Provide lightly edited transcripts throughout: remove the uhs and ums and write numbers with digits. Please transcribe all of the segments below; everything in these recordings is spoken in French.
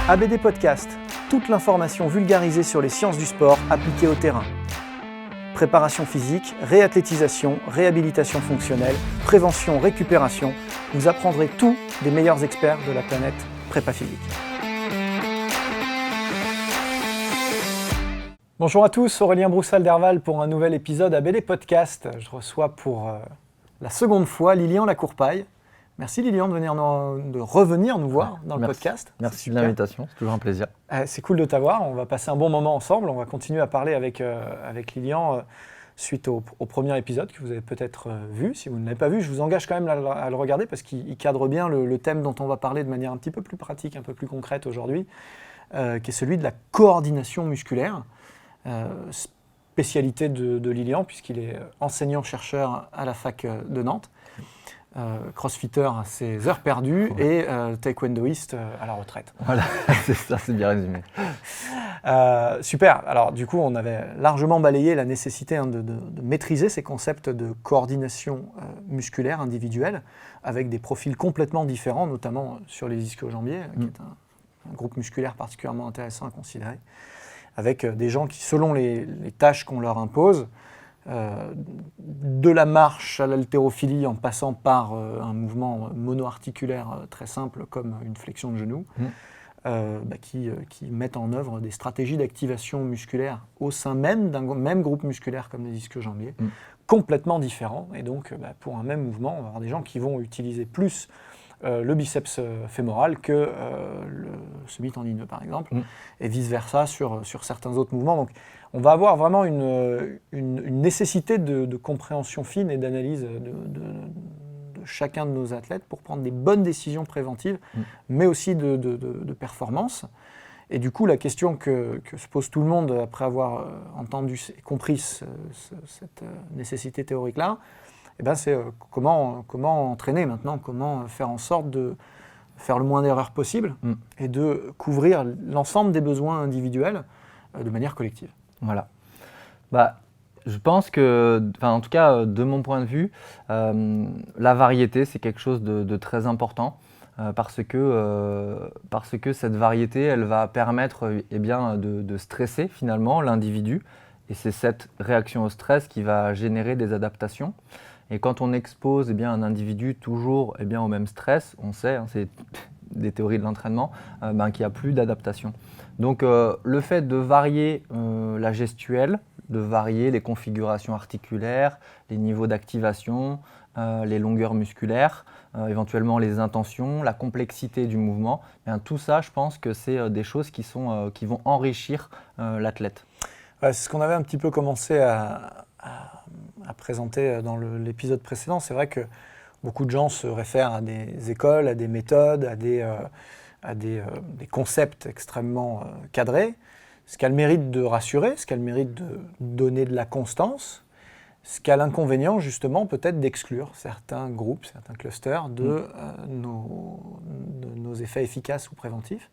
ABD Podcast, toute l'information vulgarisée sur les sciences du sport appliquées au terrain. Préparation physique, réathlétisation, réhabilitation fonctionnelle, prévention, récupération, vous apprendrez tout des meilleurs experts de la planète prépa physique. Bonjour à tous, Aurélien Broussal-Derval pour un nouvel épisode ABD Podcast. Je reçois pour la seconde fois Lilian Lacourpaille. Merci Lilian de revenir nous voir dans le podcast. Merci de l'invitation, c'est toujours un plaisir. C'est cool de t'avoir, on va passer un bon moment ensemble. On va continuer à parler avec Lilian suite au premier épisode que vous avez peut-être vu. Si vous ne l'avez pas vu, je vous engage quand même à le regarder parce qu'il cadre bien le thème dont on va parler de manière un petit peu plus pratique, un peu plus concrète aujourd'hui, qui est celui de la coordination musculaire, spécialité de Lilian puisqu'il est enseignant-chercheur à la fac de Nantes. Crossfitter à ses heures perdues et taekwondoïste à la retraite. Voilà, c'est ça, c'est bien résumé. Super, alors du coup on avait largement balayé la nécessité de maîtriser ces concepts de coordination musculaire individuelle avec des profils complètement différents, notamment sur les ischio-jambiers, qui est un groupe musculaire particulièrement intéressant à considérer, avec des gens qui, selon les tâches qu'on leur impose, de la marche à l'haltérophilie en passant par un mouvement monoarticulaire très simple comme une flexion de genou, qui mettent en œuvre des stratégies d'activation musculaire au sein même d'un même groupe musculaire comme les ischio-jambiers, complètement différents. Et donc pour un même mouvement, on va avoir des gens qui vont utiliser plus le biceps fémoral que le semi-tendineux par exemple, et vice-versa sur certains autres mouvements. Donc, on va avoir vraiment une nécessité de compréhension fine et d'analyse de chacun de nos athlètes pour prendre des bonnes décisions préventives, mais aussi de performance. Et du coup, la question que se pose tout le monde après avoir entendu et compris cette nécessité théorique-là, c'est comment entraîner maintenant, comment faire en sorte de faire le moins d'erreurs possible et de couvrir l'ensemble des besoins individuels de manière collective. Voilà. Je pense que, en tout cas de mon point de vue, la variété c'est quelque chose de très important parce que cette variété elle va permettre de stresser finalement l'individu et c'est cette réaction au stress qui va générer des adaptations. Et quand on expose un individu toujours au même stress, on sait, c'est des théories de l'entraînement, qu'il n'y a plus d'adaptation. Donc le fait de varier la gestuelle, de varier les configurations articulaires, les niveaux d'activation, les longueurs musculaires, éventuellement les intentions, la complexité du mouvement, tout ça, je pense que c'est des choses qui vont enrichir l'athlète. C'est ce qu'on avait un petit peu commencé à présenter dans l'épisode précédent. C'est vrai que beaucoup de gens se réfèrent à des écoles, à des méthodes, à des concepts extrêmement cadrés, ce qui a le mérite de rassurer, ce qui a le mérite de donner de la constance, ce qui a l'inconvénient justement peut-être d'exclure certains groupes, certains clusters de nos effets efficaces ou préventifs.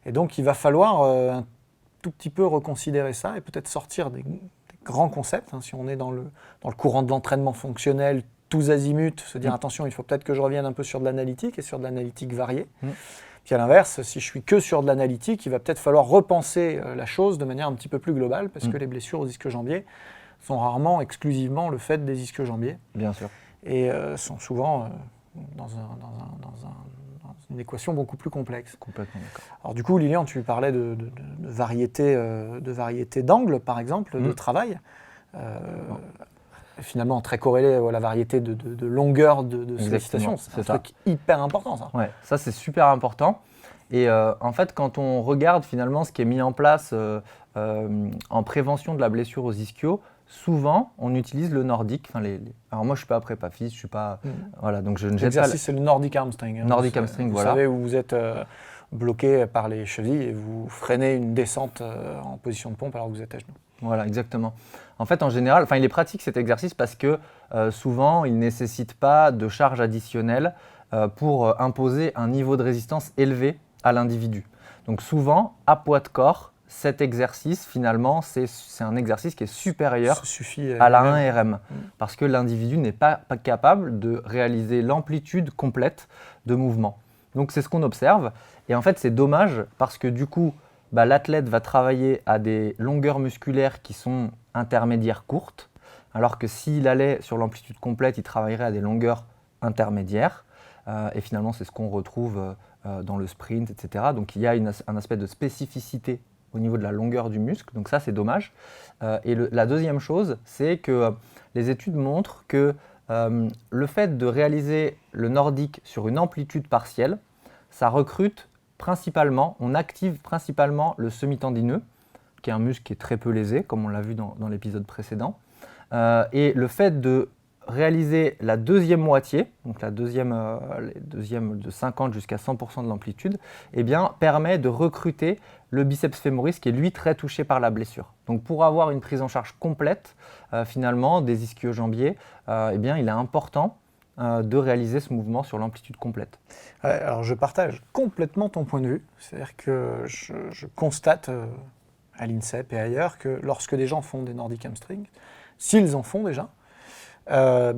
Et donc il va falloir un tout petit peu reconsidérer ça et peut-être sortir des grands concepts, si on est dans le courant de l'entraînement fonctionnel, tous azimuts, se dire attention, il faut peut-être que je revienne un peu sur de l'analytique et sur de l'analytique variée. Puis à l'inverse, si je suis que sur de l'analytique, il va peut-être falloir repenser la chose de manière un petit peu plus globale parce que les blessures aux ischio-jambiers sont rarement exclusivement le fait des ischio-jambiers. Bien sûr. Et sont souvent dans une équation beaucoup plus complexe. Complètement d'accord. Alors du coup, Lilian, tu parlais de variété d'angles, par exemple, de travail. Finalement, très corrélé à la variété de longueur de sollicitation. C'est un truc hyper important, ça. Ouais, ça c'est super important. Et en fait, quand on regarde finalement ce qui est mis en place en prévention de la blessure aux ischios, souvent on utilise le nordique. Alors moi je suis pas prépa phys, je suis pas donc je ne jette pas. L'exercice c'est le Nordic hamstring. Nordic hamstring, vous voilà. Vous savez où vous êtes bloqué par les chevilles et vous freinez une descente en position de pompe alors que vous êtes à genoux. Voilà, exactement. En fait, en général, il est pratique cet exercice parce que souvent il ne nécessite pas de charge additionnelle pour imposer un niveau de résistance élevé à l'individu. Donc souvent, à poids de corps, cet exercice, finalement, c'est un exercice qui est supérieur à la 1RM parce que l'individu n'est pas capable de réaliser l'amplitude complète de mouvement. Donc c'est ce qu'on observe Et en fait, c'est dommage parce que du coup, l'athlète va travailler à des longueurs musculaires qui sont intermédiaires courtes, alors que s'il allait sur l'amplitude complète, il travaillerait à des longueurs intermédiaires. Et finalement, c'est ce qu'on retrouve dans le sprint, etc. Donc il y a un aspect de spécificité au niveau de la longueur du muscle, donc ça c'est dommage. Et la deuxième chose, c'est que les études montrent que le fait de réaliser le nordique sur une amplitude partielle, ça recrute principalement, on active principalement le semi-tendineux, qui est un muscle qui est très peu lésé, comme on l'a vu dans l'épisode précédent. Et le fait de réaliser la deuxième moitié, donc la deuxième de 50 jusqu'à 100% de l'amplitude, eh bien, permet de recruter le biceps fémoris qui est lui très touché par la blessure. Donc pour avoir une prise en charge complète finalement des ischio-jambiers, eh bien, il est important de réaliser ce mouvement sur l'amplitude complète. Alors je partage complètement ton point de vue, c'est-à-dire que je constate à l'INSEP et ailleurs que lorsque des gens font des Nordic hamstrings, s'ils en font déjà,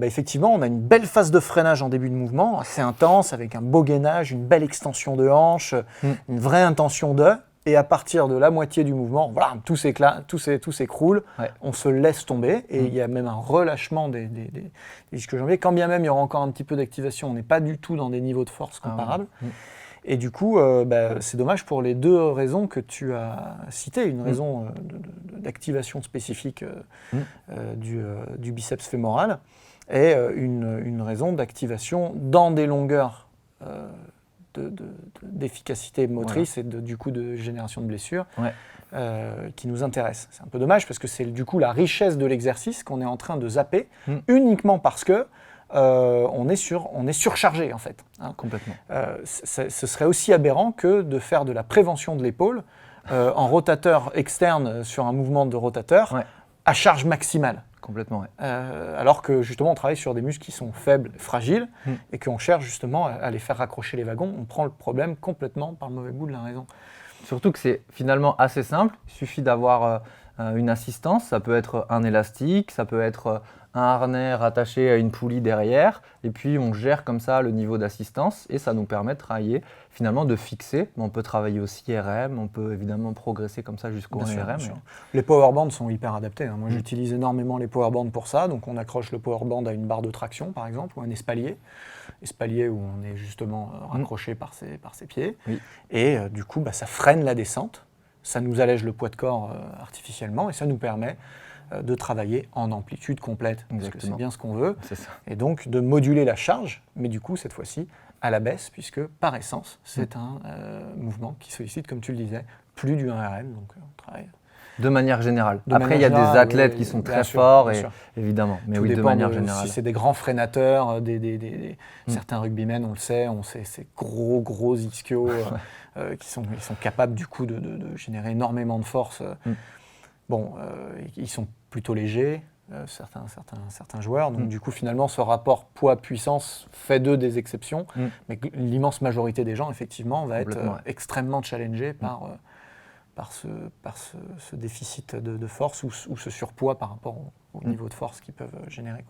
effectivement, on a une belle phase de freinage en début de mouvement, assez intense, avec un beau gainage, une belle extension de hanche, une vraie intention et à partir de la moitié du mouvement, voilà, tout s'écroule, on se laisse tomber, et il y a même un relâchement des ischio-jambiers. Quand bien même il y aura encore un petit peu d'activation, on n'est pas du tout dans des niveaux de force comparables. Et du coup, c'est dommage pour les deux raisons que tu as citées. Une raison d'activation spécifique du biceps fémoral et une raison d'activation dans des longueurs d'efficacité motrice et du coup de génération de blessures qui nous intéressent. C'est un peu dommage parce que c'est du coup la richesse de l'exercice qu'on est en train de zapper uniquement parce que on est surchargé en fait. Complètement. Ce serait aussi aberrant que de faire de la prévention de l'épaule en rotateur externe sur un mouvement de rotateur à charge maximale. Complètement, alors que justement on travaille sur des muscles qui sont faibles, fragiles, et qu'on cherche justement à les faire raccrocher les wagons. On prend le problème complètement par le mauvais bout de la raison. Surtout que c'est finalement assez simple, il suffit d'avoir une assistance, ça peut être un élastique, ça peut être un harnais rattaché à une poulie derrière, et puis on gère comme ça le niveau d'assistance, et ça nous permet de travailler, finalement de fixer. On peut travailler aussi IRM, on peut évidemment progresser comme ça jusqu'au IRM. Les powerbands sont hyper adaptés. Moi j'utilise énormément les powerbands pour ça, donc on accroche le powerband à une barre de traction par exemple, ou un espalier où on est justement raccroché par ses pieds, et du coup ça freine la descente, ça nous allège le poids de corps artificiellement, et ça nous permet de travailler en amplitude complète, parce que c'est bien ce qu'on veut, et donc de moduler la charge, mais du coup cette fois-ci à la baisse, puisque par essence c'est un mouvement qui sollicite, comme tu le disais, plus du 1RM, donc on travaille... De manière générale. Après, il y a des athlètes qui sont très forts, évidemment. Mais tout de manière générale. Si c'est des grands freinateurs, certains rugbymen, on le sait, ces gros ischios qui sont capables du coup de générer énormément de force. Ils sont plutôt légers, certains joueurs. Donc du coup, finalement, ce rapport poids-puissance fait d'eux des exceptions. Mais l'immense majorité des gens, effectivement, va être extrêmement challengée par ce déficit de force ou ce surpoids par rapport au niveau de force qu'ils peuvent générer.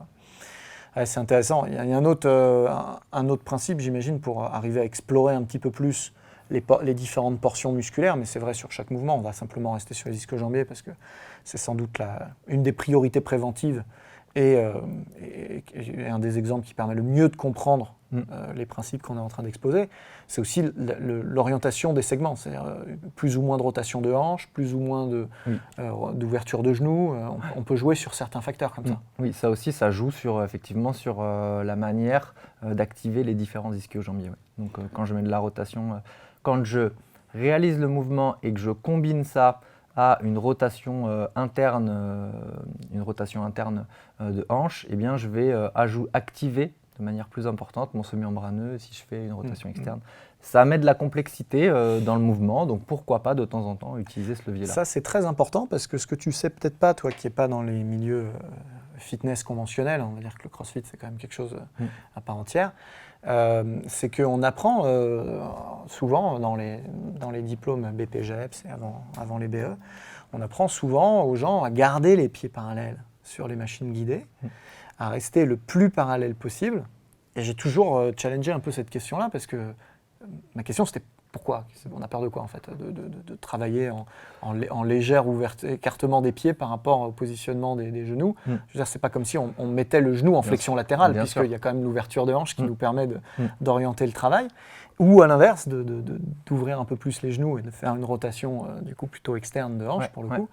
C'est intéressant. Il y a un autre principe, j'imagine, pour arriver à explorer un petit peu plus les différentes portions musculaires, mais c'est vrai sur chaque mouvement. On va simplement rester sur les ischio-jambiers parce que c'est sans doute une des priorités préventives et un des exemples qui permet le mieux de comprendre les principes qu'on est en train d'exposer. C'est aussi l'orientation des segments, c'est-à-dire plus ou moins de rotation de hanche, plus ou moins d'ouverture de genoux. On peut jouer sur certains facteurs comme ça. Oui, ça aussi, ça joue effectivement sur la manière d'activer les différents ischio-jambiers. Donc quand je mets de la rotation, quand je réalise le mouvement et que je combine ça à une rotation interne de hanche, eh bien je vais activer de manière plus importante mon semi-membraneux si je fais une rotation externe. Ça met de la complexité dans le mouvement, donc pourquoi pas de temps en temps utiliser ce levier-là. Ça, c'est très important parce que ce que tu sais peut-être pas, toi qui n'es pas dans les milieux fitness conventionnels, on va dire que le crossfit c'est quand même quelque chose à part entière, c'est qu'on apprend souvent dans les diplômes BPGEPS et avant les BE, on apprend souvent aux gens à garder les pieds parallèles sur les machines guidées, à rester le plus parallèle possible. Et j'ai toujours challengé un peu cette question-là parce que ma question c'était pourquoi ? On a peur de quoi en fait ? De travailler en léger écartement des pieds par rapport au positionnement des genoux. Je veux dire, c'est pas comme si on mettait le genou en flexion latérale, puisqu'il y a quand même l'ouverture de hanche qui nous permet d'orienter le travail. Ou à l'inverse, d'ouvrir un peu plus les genoux et de faire une rotation du coup plutôt externe de hanche pour le coup,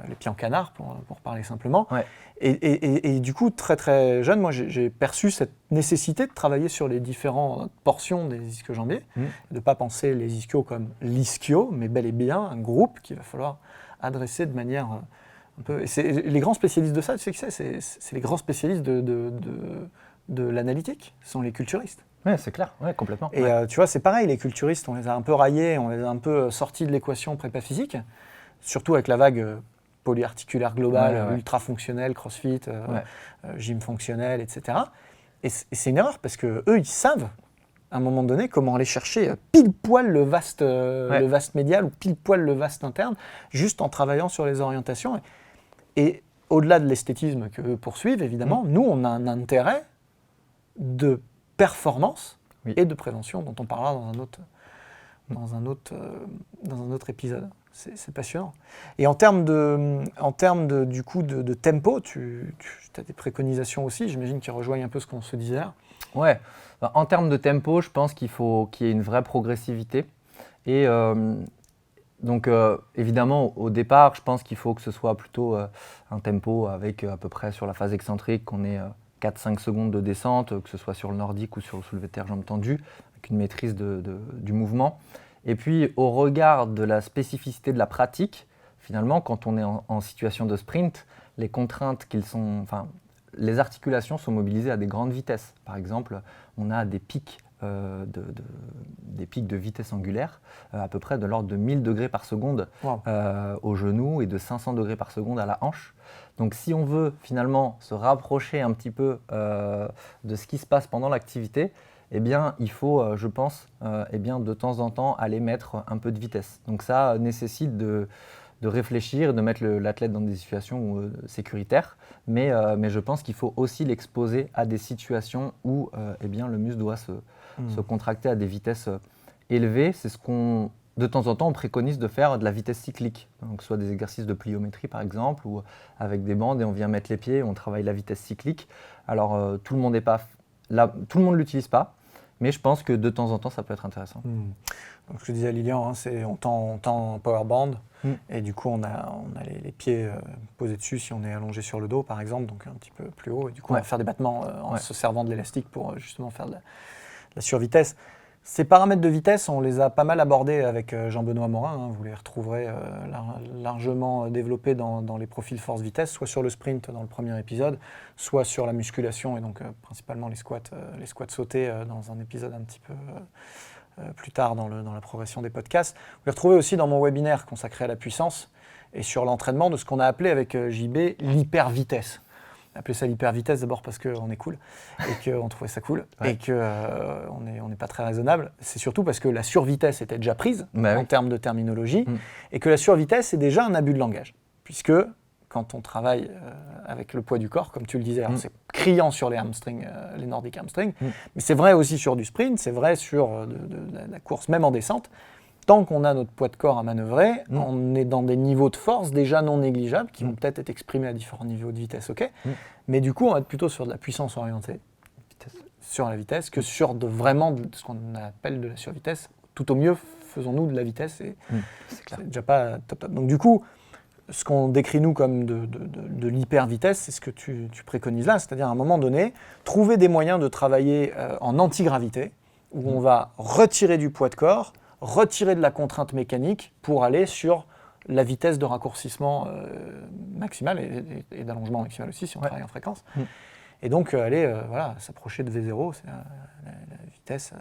les pieds en canard pour parler simplement. Ouais. Et du coup, très très jeune, moi j'ai perçu cette nécessité de travailler sur les différentes portions des ischio-jambiers, de ne pas penser les ischios comme l'ischio, mais bel et bien un groupe qu'il va falloir adresser de manière un peu... Et les grands spécialistes de ça, tu sais qui c'est les grands spécialistes de l'analytique, ce sont les culturistes. Oui, c'est clair, complètement. Et tu vois, c'est pareil, les culturistes, on les a un peu raillés, on les a un peu sortis de l'équation prépa physique, surtout avec la vague polyarticulaire globale, ultra fonctionnelle, crossfit, gym fonctionnel, etc. Et c'est une erreur, parce qu'eux, ils savent, à un moment donné, comment aller chercher pile poil le vaste médial ou pile poil le vaste interne, juste en travaillant sur les orientations. Et au-delà de l'esthétisme qu'eux poursuivent, évidemment, nous, on a un intérêt de performance et de prévention dont on parlera dans un autre épisode. C'est passionnant. Et en termes de tempo, tu as des préconisations aussi, j'imagine, qui rejoignent un peu ce qu'on se disait là. Ouais, en termes de tempo, je pense qu'il faut qu'il y ait une vraie progressivité. Et donc évidemment, au départ, je pense qu'il faut que ce soit plutôt un tempo avec à peu près sur la phase excentrique, qu'on ait 4-5 secondes de descente, que ce soit sur le nordique ou sur le soulevé de terre jambes tendues, avec une maîtrise du mouvement. Et puis, au regard de la spécificité de la pratique, finalement, quand on est en situation de sprint, les contraintes les articulations sont mobilisées à des grandes vitesses. Par exemple, on a des pics de vitesse angulaire à peu près de l'ordre de 1000 degrés par seconde au genou et de 500 degrés par seconde à la hanche. Donc si on veut finalement se rapprocher un petit peu de ce qui se passe pendant l'activité, eh bien, il faut, je pense, de temps en temps aller mettre un peu de vitesse. Donc ça nécessite de réfléchir, de mettre l'athlète dans des situations sécuritaires, mais je pense qu'il faut aussi l'exposer à des situations où le muscle doit se contracter à des vitesses élevées. C'est ce qu'on, de temps en temps, on préconise de faire de la vitesse cyclique, donc soit des exercices de pliométrie par exemple, ou avec des bandes et on vient mettre les pieds, on travaille la vitesse cyclique. Alors tout le monde ne l'utilise pas, mais je pense que de temps en temps ça peut être intéressant. Donc, je disais à Lilian, on tend en power band, et du coup on a les pieds posés dessus si on est allongé sur le dos par exemple, donc un petit peu plus haut, et du coup on va faire des battements en se servant de l'élastique pour justement faire de la survitesse. Ces paramètres de vitesse, on les a pas mal abordés avec Jean-Benoît Morin, vous les retrouverez largement développés dans les profils force-vitesse, soit sur le sprint dans le premier épisode, soit sur la musculation et donc principalement les squats sautés dans un épisode un petit peu plus tard dans la progression des podcasts. Vous les retrouvez aussi dans mon webinaire consacré à la puissance et sur l'entraînement de ce qu'on a appelé avec JB l'hypervitesse. On a appelé ça l'hypervitesse d'abord parce qu'on est cool et qu'on trouvait ça cool et qu'on n'est pas très raisonnable. C'est surtout parce que la survitesse était déjà prise en termes de terminologie et que la survitesse est déjà un abus de langage. Puisque quand on travaille avec le poids du corps, comme tu le disais, c'est criant sur les hamstrings, les nordic hamstrings, mais c'est vrai aussi sur du sprint, c'est vrai sur de la course, même en descente. Tant qu'on a notre poids de corps à manœuvrer, on est dans des niveaux de force déjà non négligeables, qui vont peut-être être exprimés à différents niveaux de vitesse, mais du coup, on va être plutôt sur de la puissance orientée sur la vitesse que sur vraiment de ce qu'on appelle de la survitesse. Tout au mieux, faisons-nous de la vitesse et c'est déjà pas top. Donc du coup, ce qu'on décrit nous comme de l'hypervitesse, c'est ce que tu préconises là, c'est-à-dire à un moment donné, trouver des moyens de travailler en antigravité, où on va retirer du poids de corps, retirer de la contrainte mécanique pour aller sur la vitesse de raccourcissement maximale et d'allongement maximal aussi si on travaille en fréquence. Et donc aller s'approcher de V0, c'est la vitesse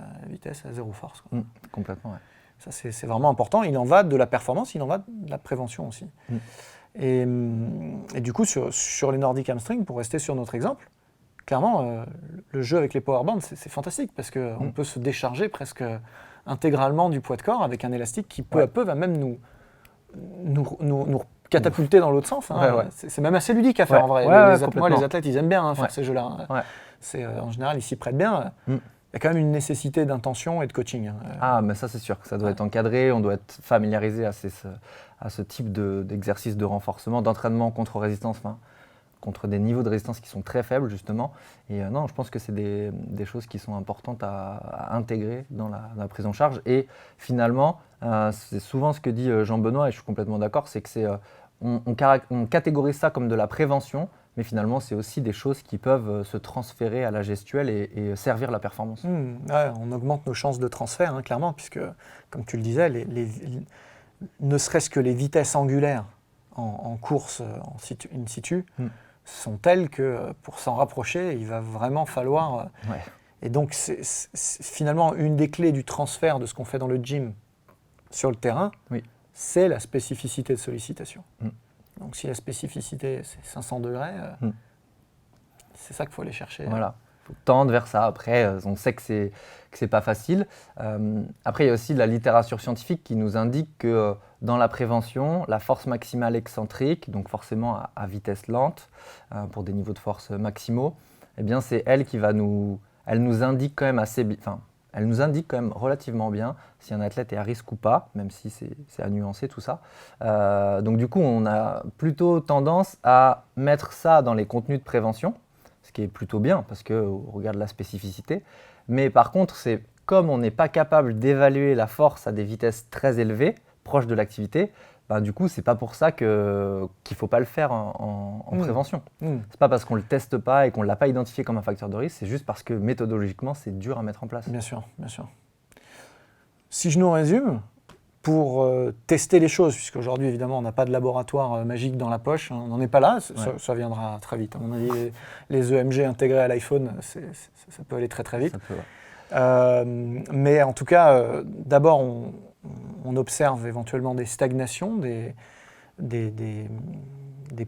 à zéro force. Complètement, Ça c'est vraiment important. Il en va de la performance, il en va de la prévention aussi. Et du coup, sur les Nordic Hamstring, pour rester sur notre exemple, clairement, le jeu avec les powerbands, c'est fantastique parce qu'on peut se décharger presque intégralement du poids de corps avec un élastique qui peu à peu va même nous catapulter dans l'autre sens. C'est même assez ludique à faire en vrai. Moi, les athlètes, ils aiment bien faire ces jeux-là. En général, ils s'y prêtent bien. y a quand même une nécessité d'intention et de coaching. Ah, mais ça c'est sûr que ça doit être encadré, on doit être familiarisé à ce type d'exercice de renforcement, d'entraînement contre résistance, contre des niveaux de résistance qui sont très faibles justement. Et non, je pense que c'est des choses qui sont importantes à intégrer dans la prise en charge. Et finalement, c'est souvent ce que dit Jean-Benoît, et je suis complètement d'accord, c'est que on catégorise ça comme de la prévention, mais finalement, c'est aussi des choses qui peuvent se transférer à la gestuelle et servir la performance. Ouais, on augmente nos chances de transfert, clairement, puisque, comme tu le disais, ne serait-ce que les vitesses angulaires en course in situ sont telles que pour s'en rapprocher, il va vraiment falloir... Ouais. Et donc, c'est finalement une des clés du transfert de ce qu'on fait dans le gym sur le terrain, c'est la spécificité de sollicitation. Donc si la spécificité c'est 500 degrés, c'est ça qu'il faut aller chercher. Voilà, il faut tendre vers ça. Après, on sait que c'est pas facile. Après, il y a aussi la littérature scientifique qui nous indique que dans la prévention, la force maximale excentrique, donc forcément à vitesse lente, pour des niveaux de force maximaux, eh bien c'est elle qui va elle nous indique quand même elle nous indique quand même relativement bien si un athlète est à risque ou pas, même si c'est à nuancer tout ça. Donc du coup, on a plutôt tendance à mettre ça dans les contenus de prévention, ce qui est plutôt bien parce qu'on regarde la spécificité. Mais par contre, c'est comme on n'est pas capable d'évaluer la force à des vitesses très élevées, proches de l'activité, du coup, c'est pas pour ça qu'il ne faut pas le faire en prévention. C'est pas parce qu'on ne le teste pas et qu'on ne l'a pas identifié comme un facteur de risque, c'est juste parce que méthodologiquement, c'est dur à mettre en place. Bien sûr, bien sûr. Si je nous résume, pour tester les choses, puisqu'aujourd'hui, évidemment, on n'a pas de laboratoire magique dans la poche, on n'en est pas là, ça viendra très vite. À mon avis, les EMG intégrés à l'iPhone, ça peut aller très très vite. Ça peut, mais en tout cas, d'abord, on observe éventuellement des stagnations, des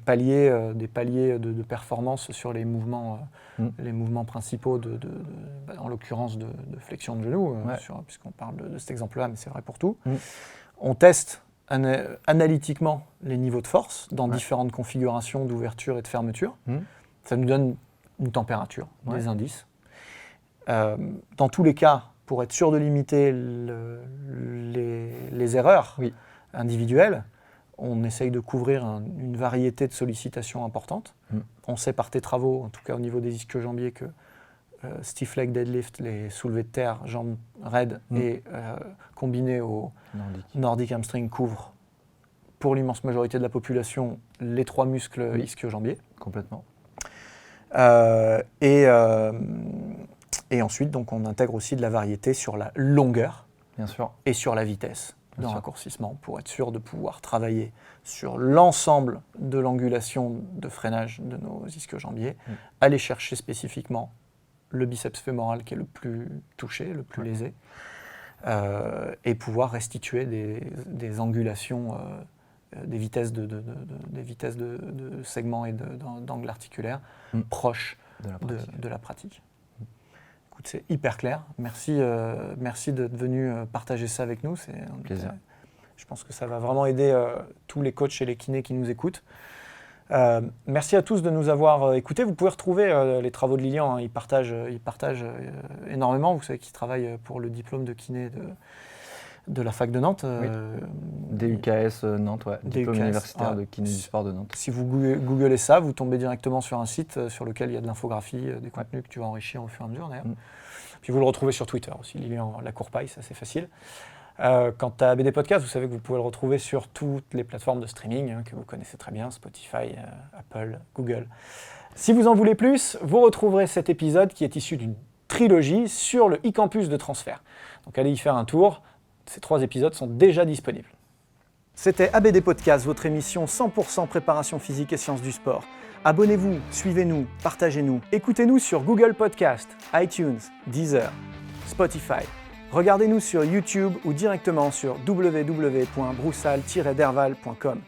paliers de performance sur les mouvements principaux, en l'occurrence de flexion de genou, puisqu'on parle de cet exemple-là, mais c'est vrai pour tout. On teste analytiquement les niveaux de force dans différentes configurations d'ouverture et de fermeture. Ça nous donne une température, des indices. Dans tous les cas, pour être sûr de limiter les erreurs individuelles, on essaye de couvrir une variété de sollicitations importantes. On sait par tes travaux, en tout cas au niveau des ischio-jambiers, que stiff leg deadlift, les soulevés de terre, jambes raides et combinés au Nordic hamstring couvrent pour l'immense majorité de la population les 3 muscles ischio-jambiers. Complètement. Et ensuite, donc, on intègre aussi de la variété sur la longueur et sur la vitesse de raccourcissement pour être sûr de pouvoir travailler sur l'ensemble de l'angulation de freinage de nos ischio-jambiers, aller chercher spécifiquement le biceps fémoral qui est le plus touché, le plus lésé, et pouvoir restituer des angulations, des vitesses de segments et d'angles articulaires proches de la pratique. Écoute, c'est hyper clair. Merci d'être venu partager ça avec nous. C'est un plaisir. Je pense que ça va vraiment aider tous les coachs et les kinés qui nous écoutent. Merci à tous de nous avoir écoutés. Vous pouvez retrouver les travaux de Lilian. Il partage énormément. Vous savez qu'il travaille pour le diplôme de kiné de la fac de Nantes. DUKS Nantes, diplôme universitaire de kiné du sport de Nantes. Si vous googlez ça, vous tombez directement sur un site sur lequel il y a de l'infographie, des contenus que tu vas enrichir au fur et à mesure d'ailleurs. Puis vous le retrouvez sur Twitter aussi, Lilian Lacourpaille, ça c'est facile. Quant à ABD Podcast, vous savez que vous pouvez le retrouver sur toutes les plateformes de streaming que vous connaissez très bien, Spotify, Apple, Google. Si vous en voulez plus, vous retrouverez cet épisode qui est issu d'une trilogie sur le e-campus de transfert. Donc allez y faire un tour. Ces 3 épisodes sont déjà disponibles. C'était ABD Podcast, votre émission 100% préparation physique et sciences du sport. Abonnez-vous, suivez-nous, partagez-nous. Écoutez-nous sur Google Podcast, iTunes, Deezer, Spotify. Regardez-nous sur YouTube ou directement sur www.broussal-derval.com.